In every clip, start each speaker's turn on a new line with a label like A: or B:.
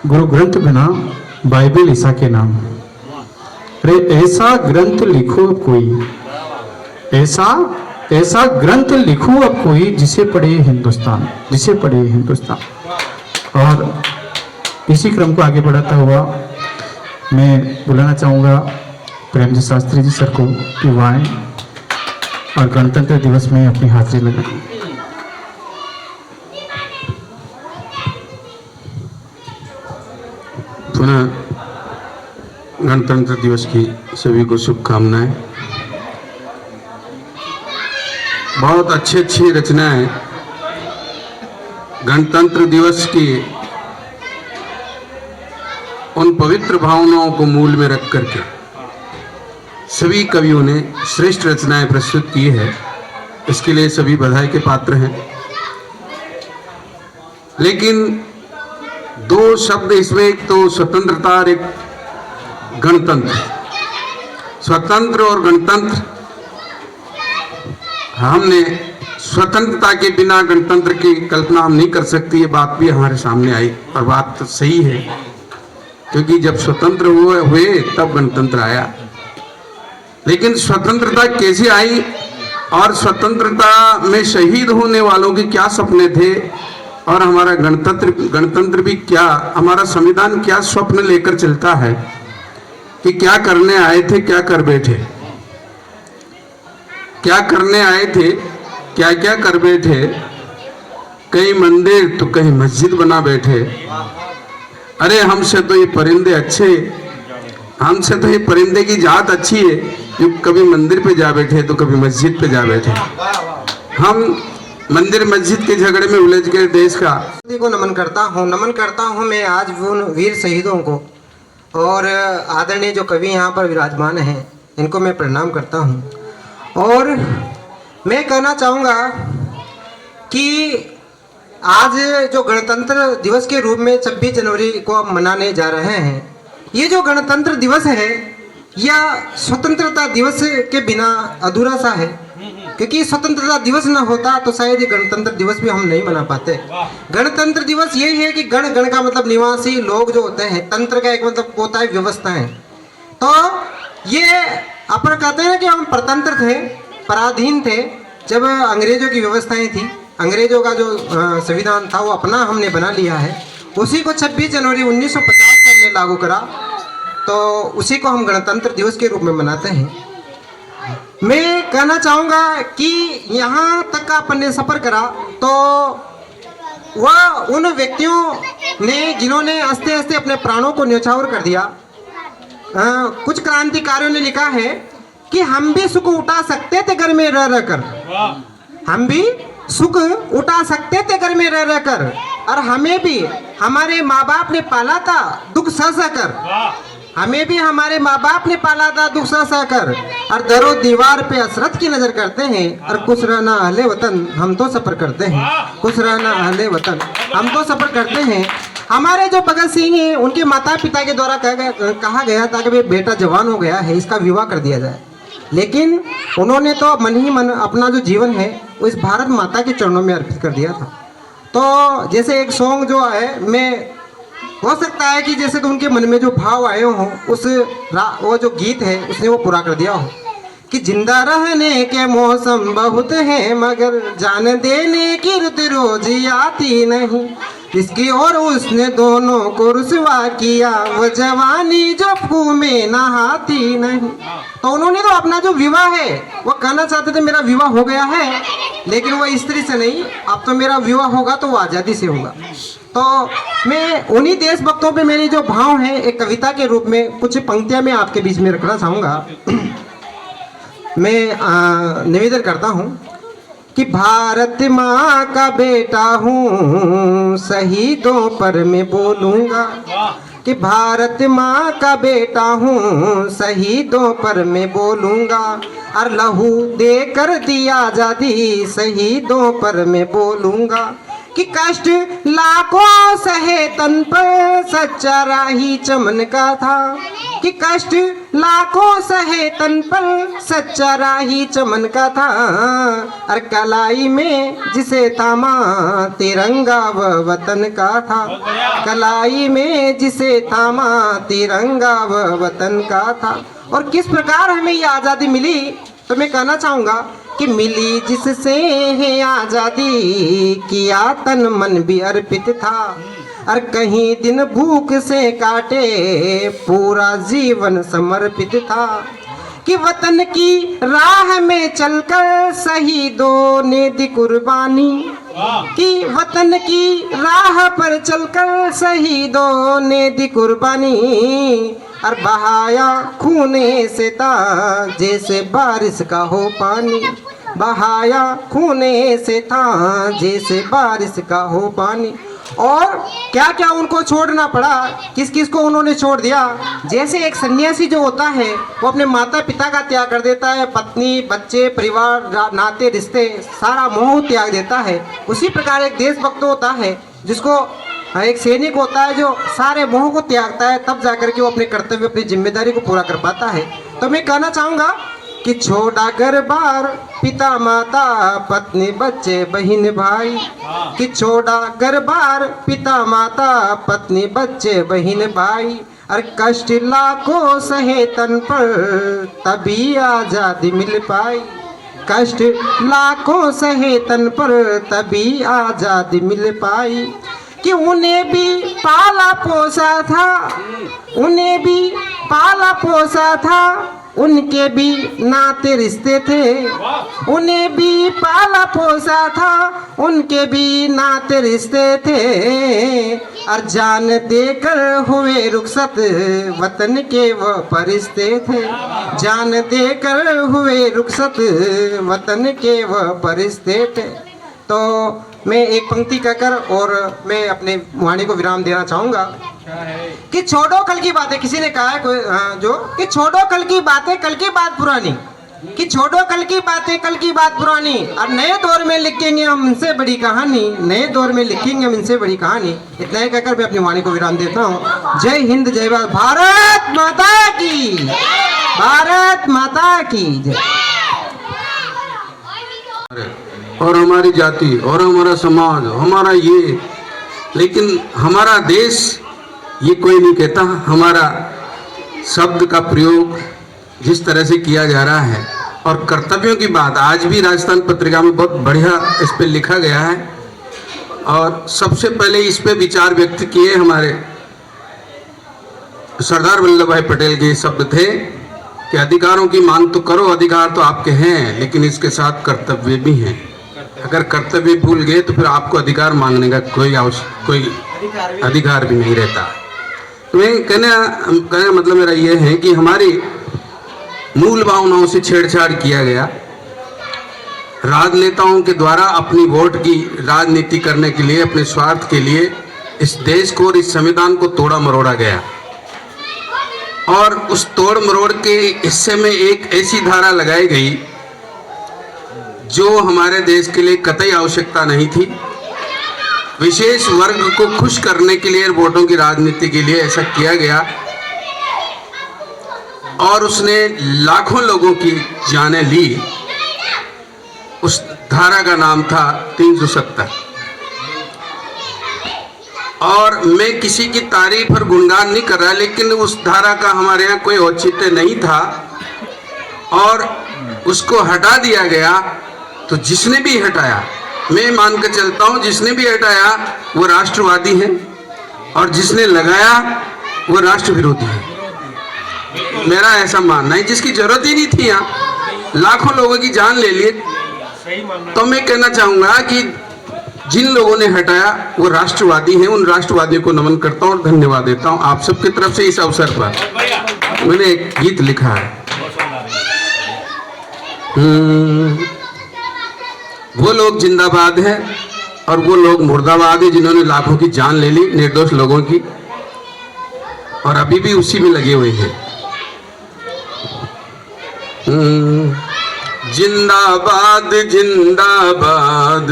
A: गुरु ग्रंथ बिना बाइबल ईसा के नाम। अरे ऐसा ग्रंथ लिखो अब कोई, ऐसा ऐसा ग्रंथ लिखो अब कोई जिसे पढ़े हिंदुस्तान, जिसे पढ़े हिंदुस्तान। और इसी क्रम को आगे बढ़ाता हुआ मैं बुलाना चाहूँगा प्रेमजी शास्त्री जी सर को कि वो आएं और गणतंत्र दिवस में अपनी हाजिरी लगाएं।
B: पुनः गणतंत्र दिवस की सभी को शुभकामनाएं। बहुत अच्छी रचनाएं गणतंत्र दिवस की उन पवित्र भावनाओं को मूल में रख करके सभी कवियों ने श्रेष्ठ रचनाएं प्रस्तुत की है। इसके लिए सभी बधाई के पात्र हैं। लेकिन दो शब्द इसमें, एक तो स्वतंत्रता और एक गणतंत्र। स्वतंत्र और गणतंत्र, हमने स्वतंत्रता के बिना गणतंत्र की कल्पना हम नहीं कर सकती। ये बात भी हमारे सामने आई और बात तो सही है, क्योंकि जब स्वतंत्र हुए तब गणतंत्र आया। लेकिन स्वतंत्रता कैसे आई और स्वतंत्रता में शहीद होने वालों के क्या सपने थे, और हमारा गणतंत्र भी क्या, हमारा संविधान क्या स्वप्न लेकर चलता है कि क्या करने आए थे, क्या कर बैठे, क्या करने आए थे, क्या क्या कर बैठे। कहीं मंदिर तो कहीं मस्जिद बना बैठे। अरे हमसे तो ये परिंदे अच्छे, हमसे तो ये परिंदे की जात अच्छी है जो कभी मंदिर पे जा बैठे तो कभी मस्जिद पे जा बैठे। हम मंदिर मस्जिद के झगड़े में उलझ गए देश का।
C: को नमन करता हूँ मैं आज उन वीर शहीदों को, और आदरणीय जो कवि यहाँ पर विराजमान हैं इनको मैं प्रणाम करता हूँ। और मैं कहना चाहूँगा कि आज जो गणतंत्र दिवस के रूप में 26 जनवरी को हम मनाने जा रहे हैं, ये जो गणतंत्र दिवस है यह स्वतंत्रता दिवस के बिना अधूरा सा है, क्योंकि स्वतंत्रता दिवस ना होता तो शायद ये गणतंत्र दिवस भी हम नहीं मना पाते। गणतंत्र दिवस यही है कि गण का मतलब निवासी लोग जो होते हैं, तंत्र का एक मतलब होता है व्यवस्थाएं। तो ये अपन कहते हैं कि हम परतंत्र थे, पराधीन थे जब अंग्रेजों की व्यवस्थाएं थी। अंग्रेजों का जो संविधान था वो अपना हमने बना लिया है, उसी को 26 जनवरी 1950 को हमने लागू करा, तो उसी को हम गणतंत्र दिवस के रूप में मनाते हैं। मैं कहना चाहूँगा कि यहाँ तक का अपन ने सफ़र करा तो वह उन व्यक्तियों ने जिन्होंने आस्ते आस्ते अपने प्राणों को न्यौछावर कर दिया। कुछ क्रांतिकारियों ने लिखा है कि हम भी सुख उठा सकते थे घर में रह कर, हम भी सुख उठा सकते थे घर में रह कर, और हमें भी हमारे माँ बाप ने पाला था दुख सह कर, हमें भी हमारे माँ बाप ने पाला था दुख सह कर, और दरो दीवार पे असरत की नजर करते हैं, और खुश रहना अहले वतन हम तो सफर करते हैं, खुश रहना अहले वतन हम तो सफर करते हैं। हमारे जो भगत सिंह हैं उनके माता पिता के द्वारा कहा गया था कि बेटा जवान हो गया है, इसका विवाह कर दिया जाए, लेकिन उन्होंने तो मन ही मन अपना जो जीवन है वो इस भारत माता के चरणों में अर्पित कर दिया था। तो जैसे एक सॉन्ग जो है, मैं हो सकता है कि जैसे तो उनके मन में जो भाव आए हों वो जो गीत है उसने वो पूरा कर दिया हो कि जिंदा रहने के मौसम बहुत हैं मगर जान देने की रुत रोज आती नहीं, इसकी और उसने दोनों को रुसवा किया वो जवानी जो फू में नहाती नहीं। तो उन्होंने तो अपना जो विवाह है वो कहना चाहते थे मेरा विवाह हो गया है, लेकिन वो स्त्री से नहीं, अब तो मेरा विवाह होगा तो वो आज़ादी से होगा। तो मैं उन्हीं देशभक्तों पे मेरी जो भाव है एक कविता के रूप में कुछ पंक्तियां मैं आपके बीच में रखना चाहूँगा। मैं निवेदन करता हूँ कि भारत माँ का बेटा हूँ शहीदों पर मैं बोलूँगा, कि भारत माँ का बेटा हूँ शहीदों पर मैं बोलूँगा, और लहू दे कर दिया आज़ादी शहीदों पर मैं बोलूँगा, कि कष्ट लाखों सहे तन पर सच्चा राही चमन का था, कि कष्ट लाखों सहे तन पर, सच्चा राही चमन का था। और कलाई में जिसे थामा तिरंगा वह वतन का था। कलाई में जिसे थामा तिरंगा वह वतन का था। और किस प्रकार हमें ये आज़ादी मिली, तो मैं कहना चाहूँगा कि मिली जिससे है आज़ादी, किया तन मन भी अर्पित था। और कहीं दिन भूख से काटे, पूरा जीवन समर्पित था। कि वतन की राह में चलकर शहीदों ने दी कुर्बानी। कि वतन की राह पर चलकर शहीदों ने दी कुर्बानी। और बहाया खून से था जैसे बारिश का हो पानी। बहाया खून से था जैसे बारिश का हो पानी। और क्या क्या उनको छोड़ना पड़ा, किस किस को उन्होंने छोड़ दिया। जैसे एक सन्यासी जो होता है वो अपने माता पिता का त्याग कर देता है, पत्नी बच्चे परिवार नाते रिश्ते सारा मोह त्याग देता है, उसी प्रकार एक देशभक्त होता है जिसको एक सैनिक होता है जो सारे मोह को त्यागता है, तब जाकर के वो अपने कर्तव्य अपनी जिम्मेदारी को पूरा कर पाता है। तो मैं कहना चाहूँगा कि छोड़ा घर बार पिता माता पत्नी बच्चे बहन भाई। कि छोड़ा घर बार पिता माता पत्नी बच्चे बहन भाई। और कष्ट लाखों सहे तन पर, तभी आज़ादी मिल पाई। कष्ट लाखों सहे तन पर, तभी आज़ादी मिल पाई। कि उन्हें भी पाला पोसा था, उन्हें भी पाला पोसा था, उनके भी नाते रिश्ते थे। उन्हें भी पाला पोसा था, उनके भी नाते रिश्ते थे। और जान देकर हुए रुखसत, वतन के वह परिश्ते थे। जान देकर हुए रुखसत, वतन के वह परिश्ते थे। तो मैं एक पंक्ति कहकर और मैं अपने वाणी को विराम देना चाहूँगा कि छोड़ो कल की बातें। किसी ने कहा है कोई जो कि छोड़ो कल की बातें, कल की बात पुरानी। कि छोड़ो कल की बातें, कल की बात पुरानी। और नए दौर में लिखेंगे हम इनसे बड़ी कहानी। नए दौर में लिखेंगे हम इनसे बड़ी कहानी। इतना ही कहकर मैं अपनी वाणी को विराम देता हूँ। जय हिंद, जय भारत, भारत माता की, भारत माता की जय।
B: और हमारी जाति और हमारा समाज हमारा ये, लेकिन हमारा देश ये कोई नहीं कहता। हमारा शब्द का प्रयोग जिस तरह से किया जा रहा है और कर्तव्यों की बात आज भी राजस्थान पत्रिका में बहुत बढ़िया इस पे लिखा गया है। और सबसे पहले इस पे विचार व्यक्त किए हमारे सरदार वल्लभ भाई पटेल के शब्द थे कि अधिकारों की मांग तो करो, अधिकार तो आपके हैं, लेकिन इसके साथ कर्तव्य भी हैं। अगर कर्तव्य भूल गए तो फिर आपको अधिकार मांगने का कोई अधिकार भी नहीं रहता। तो मैं कहने मतलब मेरा ये है कि हमारी मूल भावनाओं से छेड़छाड़ किया गया। राजनेताओं के द्वारा अपनी वोट की राजनीति करने के लिए, अपने स्वार्थ के लिए इस देश को और इस संविधान को तोड़ा मरोड़ा गया। और उस तोड़ मरोड़ के हिस्से में एक ऐसी धारा लगाई गई जो हमारे देश के लिए कतई आवश्यकता नहीं थी। विशेष वर्ग को खुश करने के लिए, वोटों की राजनीति के लिए ऐसा किया गया और उसने लाखों लोगों की जानें ली। उस धारा का नाम था 370। और मैं किसी की तारीफ और गुणगान नहीं कर रहा, लेकिन उस धारा का हमारे यहाँ कोई औचित्य नहीं था और उसको हटा दिया गया। तो जिसने भी हटाया, मैं मान कर चलता हूँ, जिसने भी हटाया वो राष्ट्रवादी है और जिसने लगाया वो राष्ट्र विरोधी है। मेरा ऐसा मानना है। जिसकी जरूरत ही नहीं थी, यहाँ लाखों लोगों की जान ले लिए। तो मैं कहना चाहूंगा कि जिन लोगों ने हटाया वो राष्ट्रवादी हैं। उन राष्ट्रवादियों को नमन करता हूँ और धन्यवाद देता हूँ आप सबकी तरफ से। इस अवसर पर मैंने एक गीत लिखा है, वो लोग जिंदाबाद हैं और वो लोग मुर्दाबाद है जिन्होंने लाखों की जान ले ली, निर्दोष लोगों की, और अभी भी उसी में लगे हुए हैं। जिंदाबाद जिंदाबाद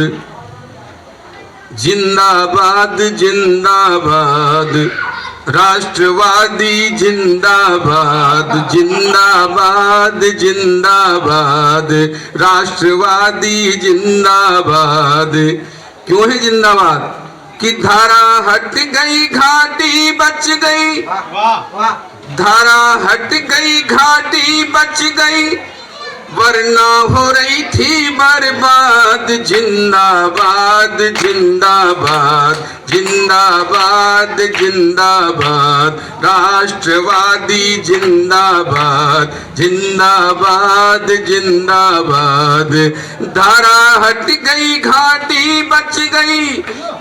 B: जिंदाबाद जिंदाबाद राष्ट्रवादी जिंदाबाद जिंदाबाद जिंदाबाद, राष्ट्रवादी जिंदाबाद। क्यों है जिंदाबाद? कि धारा हट गई घाटी बच गई, धारा हट गई घाटी बच गई, वरना हो रही थी बर्बाद। जिंदाबाद जिंदाबाद जिंदाबाद जिंदाबाद, राष्ट्रवादी जिंदाबाद जिंदाबाद जिंदाबाद। धारा हट गई घाटी बच गई,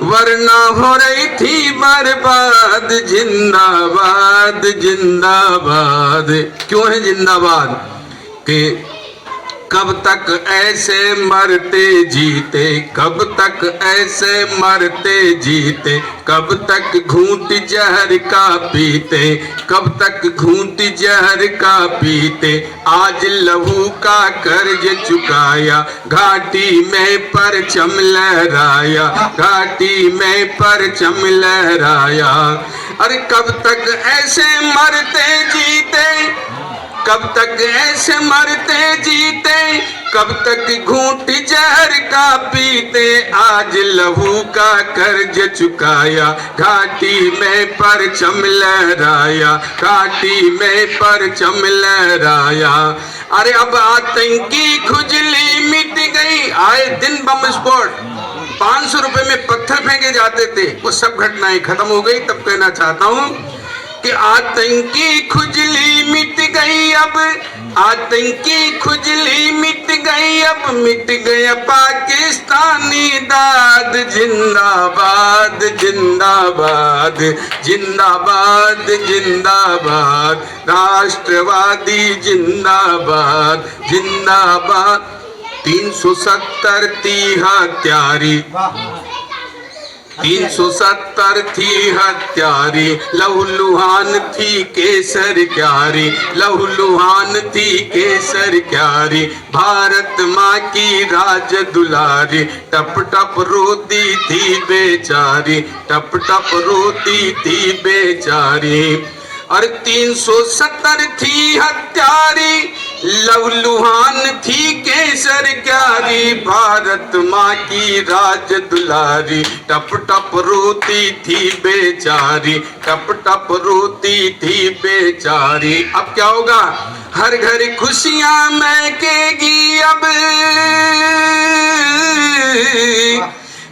B: वरना हो रही थी बर्बाद। जिंदाबाद जिंदाबाद। क्यों है जिंदाबाद? कि कब तक ऐसे मरते जीते, कब तक ऐसे मरते जीते, कब तक घूंट जहर का पीते, कब तक घूंट जहर का पीते। आज लहू का कर्ज चुकाया, घाटी में परचम लहराया, घाटी में परचम लहराया। अरे कब तक ऐसे मरते जीते, कब तक ऐसे मरते जीते, कब तक घूंट जहर का पीते। आज लहू का कर्ज चुकाया, घाटी में परचम लहराया, घाटी में परचम लहराया। अरे अब आतंकी खुजली मिट गई। आए दिन बम विस्फोट, 500 रुपए में पत्थर फेंके जाते थे, वो सब घटनाएं खत्म हो गई। तब कहना चाहता हूँ कि आतंकी खुजली मिट गई, अब आतंकी खुजली मिट गई, अब मिट गया पाकिस्तानी दाद। जिंदाबाद जिंदाबाद जिंदाबाद जिंदाबाद, राष्ट्रवादी जिंदाबाद जिंदाबाद। 370 थी हत्यारी, 370 थी हत्यारी, लहूलुहान थी केसर क्यारी, लहूलुहान थी केसर क्यारी। भारत माँ की राज दुलारी, टप टप रोती थी बेचारी, टप टप रोती थी बेचारी। और 370 थी हत्यारी, लहूलुहान थी केसर क्यारी। भारत माँ की राज दुलारी, टप टप रोती थी बेचारी, टप टप रोती थी बेचारी। अब क्या होगा? हर घर खुशियां महकेगी अब,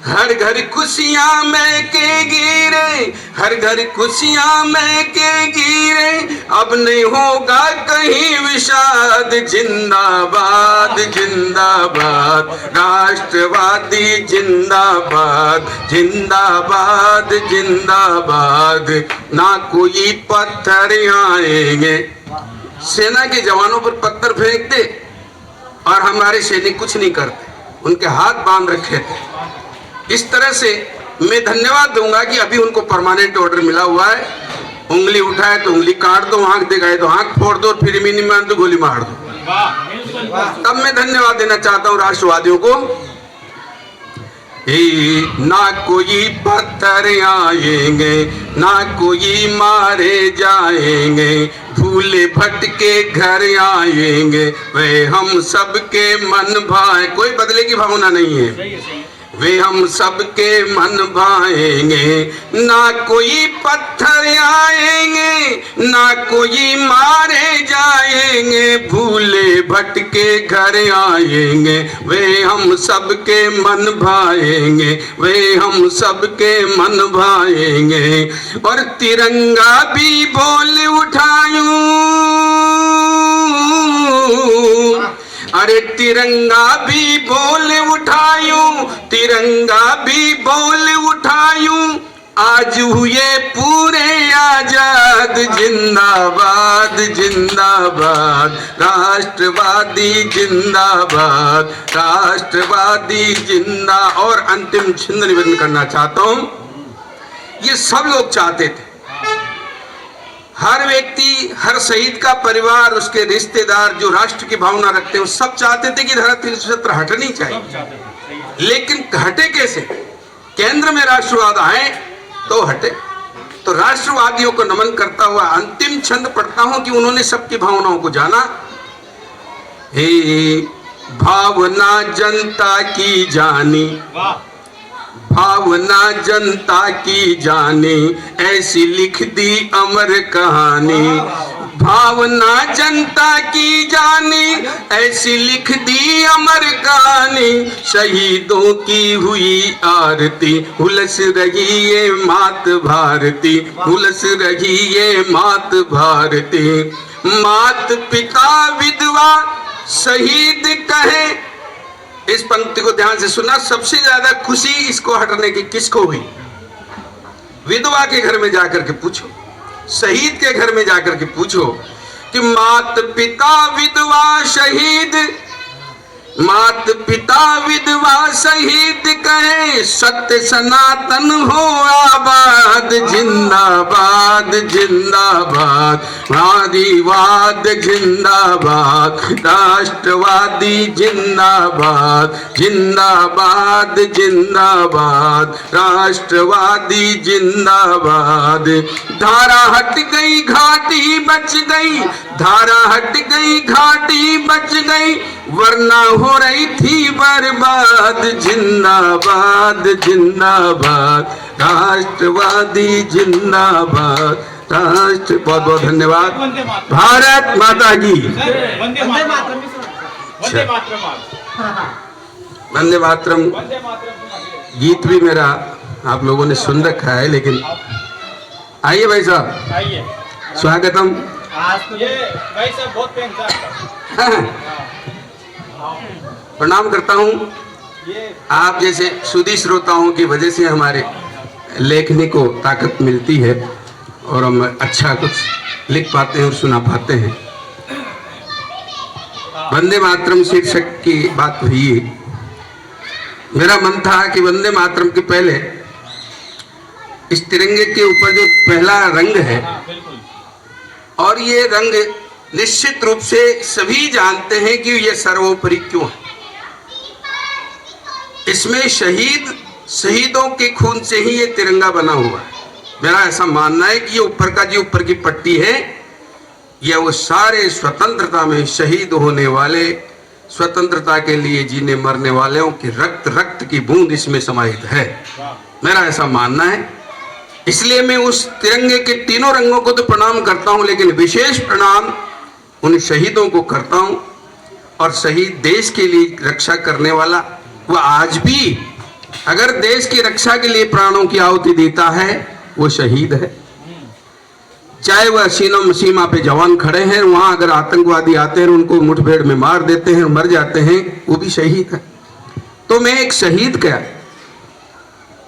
B: हर घर खुशियां महकेगी रे, हर घर खुशियां महकेगी रे। अब नहीं होगा कहीं विषाद। जिंदाबाद जिंदाबाद, राष्ट्रवादी जिंदाबाद जिंदाबाद जिंदाबाद। ना कोई पत्थर आएंगे, सेना के जवानों पर पत्थर फेंक दे और हमारे सैनिक कुछ नहीं करते, उनके हाथ बांध रखे थे। इस तरह से मैं धन्यवाद दूंगा कि अभी उनको परमानेंट ऑर्डर मिला हुआ है। उंगली उठाए तो उंगली काट दो, आंख दिखाए तो आंख फोड़ दो, फिर मिनिमम तो गोली मार दो। तब मैं धन्यवाद देना चाहता हूं राष्ट्रवादियों को। ना कोई पत्थर आएंगे, ना कोई मारे जाएंगे, भूले भटके घर आएंगे, वे हम सबके मन भाए। कोई बदले की भावना नहीं है, वे हम सबके मन भाएंगे। ना कोई पत्थर आएंगे, ना कोई मारे जाएंगे, भूले भटके घर आएंगे, वे हम सबके मन भाएंगे, वे हम सबके मन भाएंगे। और तिरंगा भी बोल उठायूं, अरे तिरंगा भी बोल उठायूं, तिरंगा भी बोल उठायूं, आज हुए पूरे आजाद। जिंदाबाद जिंदाबाद, राष्ट्रवादी जिंदाबाद, राष्ट्रवादी जिंदा। और अंतिम छिंद निवेदन करना चाहता हूं, ये सब लोग चाहते थे, हर व्यक्ति, हर शहीद का परिवार, उसके रिश्तेदार जो राष्ट्र की भावना रखते हैं, सब चाहते थे कि धारा 370 हटनी चाहिए। लेकिन हटे कैसे? केंद्र में राष्ट्रवाद आए तो हटे। तो राष्ट्रवादियों को नमन करता हुआ अंतिम छंद पढ़ता हूं कि उन्होंने सबकी भावनाओं को जाना। हे भावना जनता की जानी, भावना जनता की जानी, ऐसी लिख दी अमर कहानी। भावना जनता की जानी, ऐसी लिख दी अमर कहानी। शहीदों की हुई आरती, उलस रही ये मात भारती, उलस रही ये मात भारती। मात पिता विधवा शहीद कहे, इस पंक्ति को ध्यान से सुनना। सबसे ज्यादा खुशी इसको हटने की किसको हुई? विधवा के घर में जाकर के पूछो, शहीद के घर में जाकर के पूछो कि मात पिता विधवा शहीद, मात पिता विधवा शहीद कहे, सत्य सनातन हो आबाद। जिंदाबाद जिंदाबाद, वादीवाद जिंदाबाद, राष्ट्रवादी जिंदाबाद, जिंदाबाद जिंदाबाद, राष्ट्रवादी जिंदाबाद। धारा हट गई घाटी बच गई, धारा हट गई घाटी बच गई, वरना हो रही थी बर्बाद। जिंदाबाद जिंदाबाद, राष्ट्रवादी जिंदाबाद, राष्ट्र। बहुत बहुत धन्यवाद। भारत माता की वंदे मातरम। गीत भी मेरा आप लोगों ने सुन रखा है, लेकिन आइए भाई साहब,
D: आइए,
B: स्वागतम।
D: ये भाई साहब बहुत प्यार
B: प्रणाम करता हूँ।
D: ये
B: आप जैसे सुधी श्रोताओं की वजह से हमारे लेखनी को ताकत मिलती है और हम अच्छा कुछ लिख पाते हैं और सुना पाते हैं। वंदे मातरम शीर्षक की बात हुई। मेरा मन था कि वंदे मातरम के पहले इस तिरंगे के ऊपर जो पहला रंग है,
D: बिल्कुल,
B: और ये रंग निश्चित रूप से सभी जानते हैं कि ये सर्वोपरि क्यों है। इसमें शहीदों के खून से ही ये तिरंगा बना हुआ है। मेरा ऐसा मानना है कि ये ऊपर का जो ऊपर की पट्टी है, यह वो सारे स्वतंत्रता में शहीद होने वाले, स्वतंत्रता के लिए जीने मरने वालों की रक्त की बूंद इसमें समाहित है। मेरा ऐसा मानना है। इसलिए मैं उस तिरंगे के तीनों रंगों को तो प्रणाम करता हूं, लेकिन विशेष प्रणाम उन शहीदों को करता हूं। और शहीद देश के लिए रक्षा करने वाला, वह आज भी अगर देश की रक्षा के लिए प्राणों की आहुति देता है, वो शहीद है। चाहे वह सीमा पे जवान खड़े हैं, वहां अगर आतंकवादी आते हैं, उनको मुठभेड़ में मार देते हैं, मर जाते हैं, वो भी शहीद है। तो मैं एक शहीद का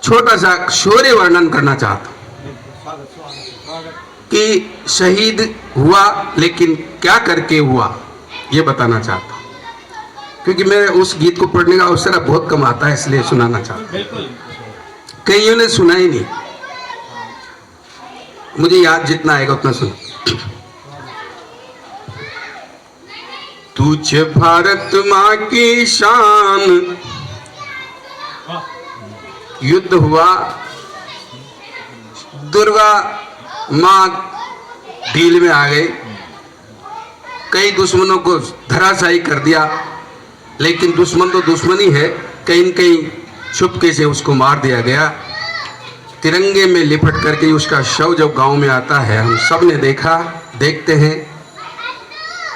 B: छोटा सा शौर्य वर्णन करना चाहता हूं कि शहीद हुआ, लेकिन क्या करके हुआ, ये बताना चाहता हूं। क्योंकि मेरे उस गीत को पढ़ने का अवसर बहुत कम आता है, इसलिए सुनाना चाहता हूं। कईयों ने सुना ही नहीं, मुझे याद जितना आएगा उतना सुनो। तुझ भारत माँ की शान, युद्ध हुआ, दुर्गा माँ ढील में आ गई, कई दुश्मनों को धराशायी कर दिया। लेकिन दुश्मन तो दुश्मन ही है, कहीं न कहीं छुपके से उसको मार दिया गया। तिरंगे में लिपट करके उसका शव जब गांव में आता है, हम सब ने देखा, देखते हैं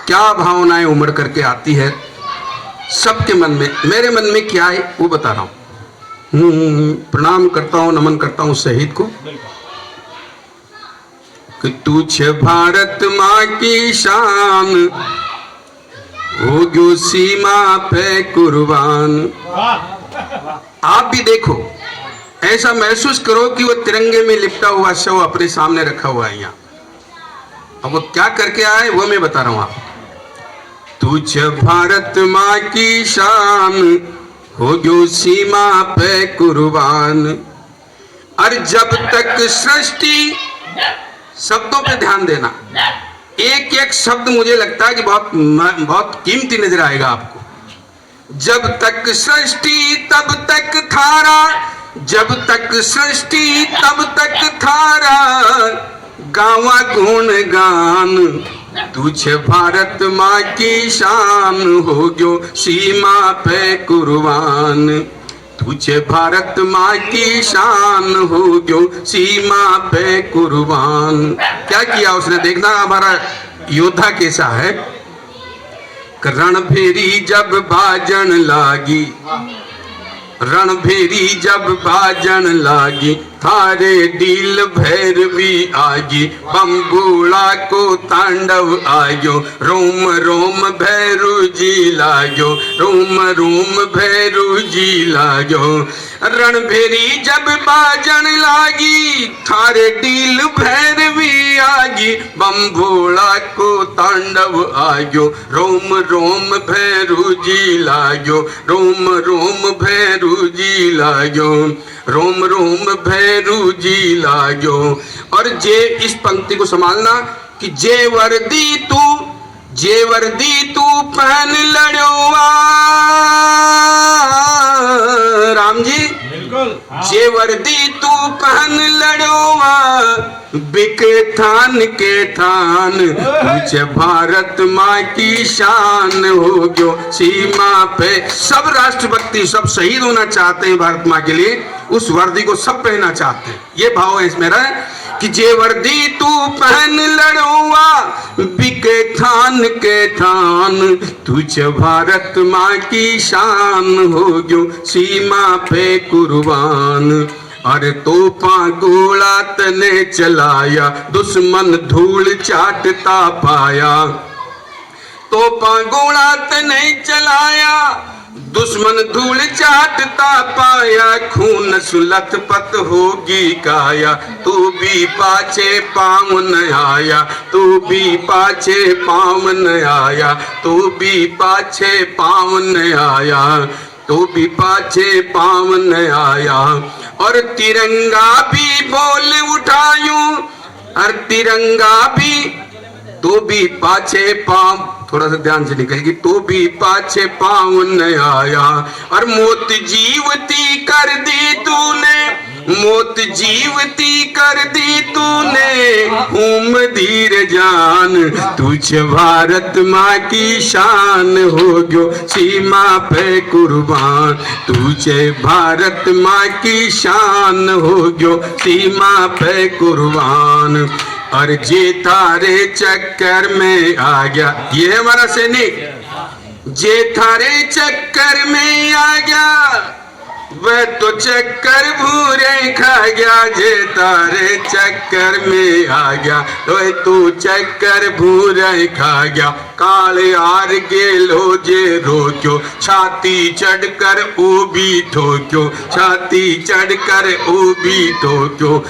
B: क्या भावनाएं उमड़ करके आती है सबके मन में। मेरे मन में क्या है वो बता रहा हूं। प्रणाम करता हूं, नमन करता हूं शहीद को कि तुझ भारत माँ की शान, हो गयो सीमा पे कुर्बान। आप भी देखो, ऐसा महसूस करो कि वो तिरंगे में लिपटा हुआ शव अपने सामने रखा हुआ है यहाँ। अब वो क्या करके आए वो मैं बता रहा हूं आप। तुझ भारत माँ की शान, हो गयो सीमा पे कुर्बान। और जब तक सृष्टि, शब्दों पे ध्यान देना, एक एक शब्द मुझे लगता है कि बहुत कीमती नजर आएगा आपको। जब तक सृष्टि तब तक थारा, जब तक सृष्टि तब तक थारा गावा गुण गान, तुझे भारत माँ की शान हो गयो सीमा पे कुर्बान, तुझे भारत माँ की शान हो गयो सीमा पे कुर्बान। क्या किया उसने, देखना हमारा योद्धा कैसा है। रणभेरी जब बाजन लागी, रणभेरी जब बाजन लागी, थारे डील भैरवी आगी, बम्बूड़ा को तांडव आयो, रोम रोम भैरू जी लागो, रोम रोम भैरू जी लागो। रणभेरी जब बाजन लागी, थारे डील भैरवी आगी, बम्बूड़ा को तांडव आयो, रोम रोम भैरू जी लागो, रोम रोम भैरू जी लागो, रोम रोम भैरू जी लागो। और जे इस पंक्ति को संभालना कि जे वर्दी तू पहन लड़ोवा, राम जी
D: बिल्कुल
B: जे वर्दी तू पहन लड़ोवा, बिके थान के थान, तुझे भारत माँ की शान हो गयो सीमा पे। सब राष्ट्रभक्ति, सब शहीद होना चाहते हैं भारत माँ के लिए, उस वर्दी को सब पहनना चाहते हैं। ये भाव है इसमें कि जे वर्दी तू पहन लड़ोवा, बिके थान के थान, तुझे भारत माँ की शान हो गयो सीमा पे कुर्बान। अरे तोपा गोला तने चलाया, दुश्मन धूल चाटता पाया, तोपा गोला तने चलाया, दुश्मन धूल चाटता पाया, खून सुलथ पत होगी काया, तू भी पाछे पाँव न आया, तू भी पाछे पाँव न आया, तू भी पाछे पाँव न आया, तू भी पाछे पाँव न आया। और तिरंगा भी बोल उठायूं, और तिरंगा भी, तो भी पाछे पाँव, थोड़ा सा ध्यान से निकलेगी, तो भी पाछे पाँव न आया। और मौत जीवती कर दी तूने, मौत जीवती कर दी तूने, उम धीर जान, तुझे भारत माँ की शान हो गयो सीमा पे कुर्बान, तुझे भारत माँ की शान हो गयो सीमा पे कुर्बान। और जे थारे चक्कर में आ गया, ये है हमारा सैनिक, जे थारे चक्कर में आ गया, वह तो चक्कर भूरे खा गया, जे तारे चक्कर में आ गया, तो चक्कर भूरे खा गया। काले आर गेलो जे रोक्यो, छाती चढ़कर ओ भी ठोक्यो, छाती चढ़कर ओ भी ठोक्यो,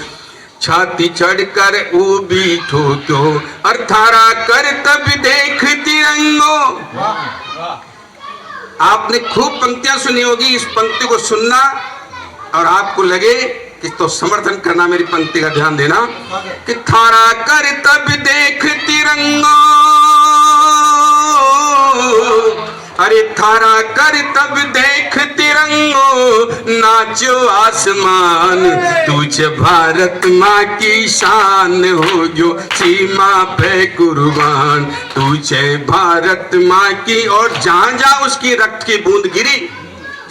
B: छाती चढ़कर वो भी ठोक्यो। और थारा कर तब देख तिरंगो, आपने खूब पंक्तियां सुनी होगी, इस पंक्ति को सुनना और आपको लगे कि तो समर्थन करना, मेरी पंक्ति का ध्यान देना कि थारा कर तब देख तिरंगो, अरे थारा कर तब देख तिरंगो, नाचो आसमान, तुझे भारत माँ की शान हो गयो सीमा पे कुर्बान, तुझे भारत माँ की। और जहां जहां उसकी रक्त की बूंद गिरी,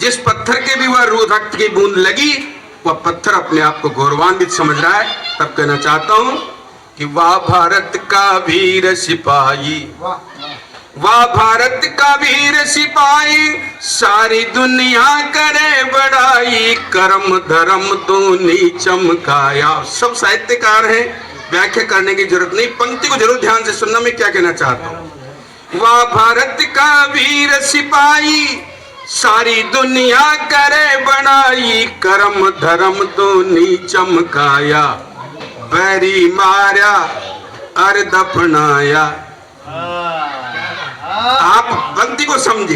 B: जिस पत्थर के भी वह रक्त की बूंद लगी, वह पत्थर अपने आप को गौरवान्वित समझ रहा है। तब कहना चाहता हूं कि वाह भारत का वीर सिपाही, वाह भारत का वीर सिपाही, सारी दुनिया करे बड़ाई, कर्म धर्म दोनों चमकाया। सब साहित्यकार हैं, व्याख्या करने की जरूरत नहीं, पंक्ति को जरूर ध्यान से सुनना। मैं क्या कहना चाहता हूँ, वाह भारत का वीर सिपाही, सारी दुनिया करे बड़ाई, कर्म धर्म दोनों चमकाया, बैरी मारा अर दफनाया। आप पंक्ति को समझे,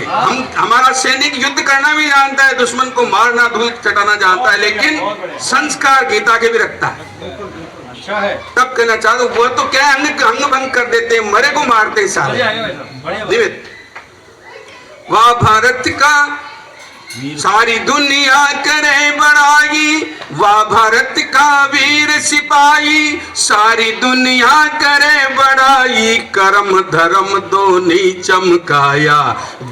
B: हमारा सैनिक युद्ध करना भी जानता है, दुश्मन को मारना धूल चटाना जानता है, लेकिन संस्कार गीता के भी रखता है।
D: अच्छा है।
B: तब कहना चाहता हूं, वो तो क्या अंग भंग कर देते हैं, मरे को मारते हैं सारे। निमित वाह भारत का सारी दुनिया करे बड़ाई, वाह भारत का वीर सिपाही। सारी दुनिया करे बड़ाई, कर्म धर्म दोनों चमकाया।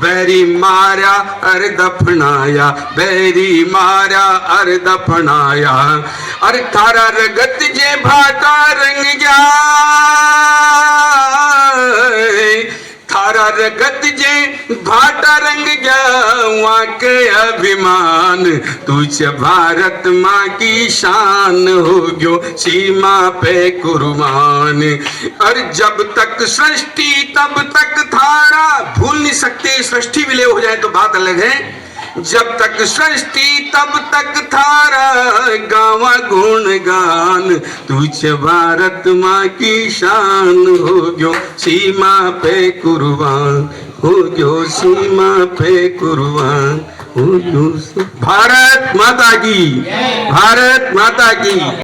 B: बैरी मारा अर दफनाया, बैरी मारा अर दफनाया। अरे थारा रगत जे भाटा रंग गया, थारा रगत जे भाटा रंग गया। वहाँ के अभिमान तुझ भारत माँ की शान हो गयो सीमा पे कुर्बान। और जब तक सृष्टि तब तक थारा, भूल नहीं सकते, सृष्टि विलय हो जाए तो बात अलग है। जब तक सृष्टि तब तक थारा, गावा गुणगान तुझ भारत माँ की शान हो गयो सीमा पे कुर्बान, हो गयो सीमा पे कुर्बान, हो गयो। भारत माता की, भारत माता की।